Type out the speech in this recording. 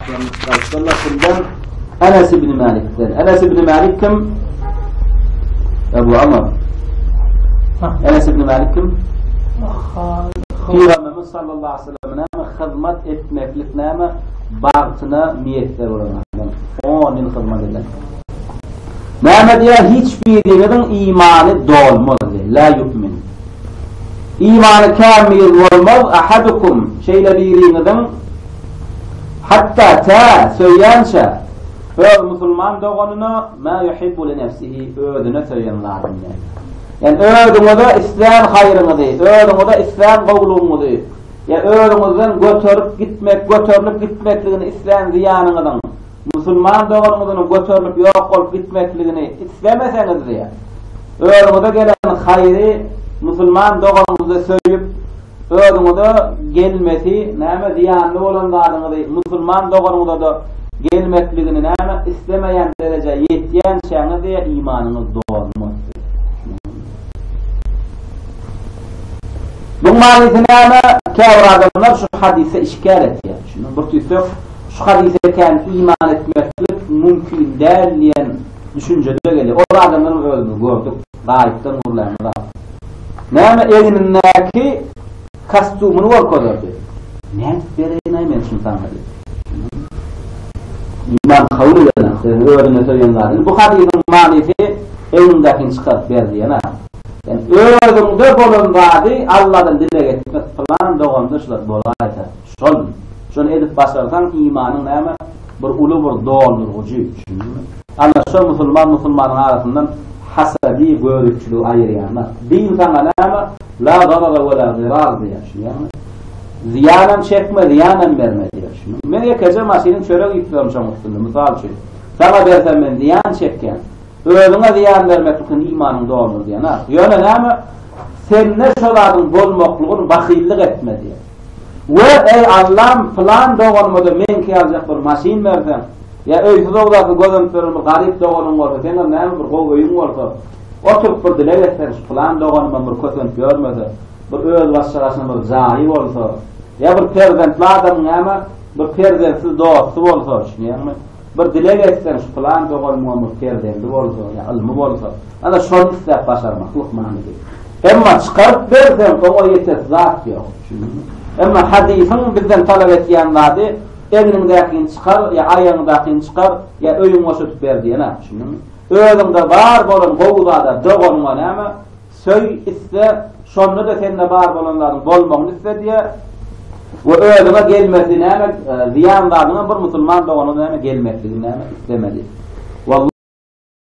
Resulullah Enes ibn Malik'ten. Enes ibn Malik kim? Ebu Amr. Enes ibn Malik kim? Peygamberimiz sallallahu aleyhi ve sellem'e hizmet etmeklik näme bagtyna niyetler bolan. 10 yıl hizmet eden. Näme diye hiçbirinin imanı dolmaz. La yu'min. İmanı kamil olmaz. Ahadukum şeyle birinin hatta ta söyyança öz musulman doğanına ma yuhibbu li nefsihi ödüne söyyanlardır. Yani ödüňde İslam hayrını değil, ödüňde İslam gowlugyny değil. Ya ödüňizden götürülüp gitmekligini İslam ziyanınydan, musulman doğanymyzyň götürülüp ýok bolup gitmekligini islemeseňiz diye. Ödüňde gelen haýry musulman doğanymyzda söýüp ödüňde gelmesi näme ziyanly bolanlaryny musulman doğanymyzda da gelmekligini näme istemeýän derece ýetýän şeňe diye imanyňyz dolmaz. Bu manysynama käwr adamlar şu hadise işgal etýär. Şunu bir tüýsek, şu hadise kan iman etmeklik mümkin däl diýen düşünjede gelýär. O adamlaryň özüni gördük, gaýpdan urlanýar. Näme eginindäki kostyumyny bolkodardy. Näme bereýän men şunu taňdy. İman kabul eden, öğrenme söyleyenler. Bu hadisin manisi elindekin çıkarıp verdi yana. Yani öğrenimde bulunmadı, Allah'tan dile getirmek falan doğumda şular bolaydı. Şunu edip başlarsan imanın hemen bir ulu bir doğulur ucu. Allah şu Müslümanın arasından hasabi görükçülüğü ayırıyanlar. Bir insana hemen la zarara ve la zirar diye. Ziyanen çekme, ziyanen verme diyor. Men yekece maşinin çörek yüklemişim üstünde, misal için. Sana versem ben ziyan çekken, öğlüne ziyan vermek için imanın doğumdur diye. Yöne näme? Sen ne şoladın bolmokluğun bakillik etme diye. Ve ey Allah'ım falan doğumda men ki alacak bir maşin versem, ya öysüz oğlakı gözüm törümü garip doğumum olsa, senin näme bir kovuyum olsa, oturup bir dile etsen, falan doğumda bir kötünp görmese, bir öz başçarasına bir zahir olsa, ya bir perzentli adam näme, bir perzentsiz dostu bolsa, bir dile etsen şu plan doğulmam bir perzentli bolsa, ya ilmi bolsa, ana şonu isläp başarmaklyk manydy. Emma çıkarıp bersen, o ýeter zat ýok. Emma hadisin bizden talap etýän zady, elindekin çıkar, ya ayağındakin çıkar, ya öýüňe şutup berdi ýa-na. Özüňde bar bolan gowuzada doğulma näme, söý iste, şonu da sende bar bolanlaryň bolmagyny istediýär. Ve öğlüme gelmesi näme ziyanlarına bir musulman doğanına näme gelmekligini näme islemedi.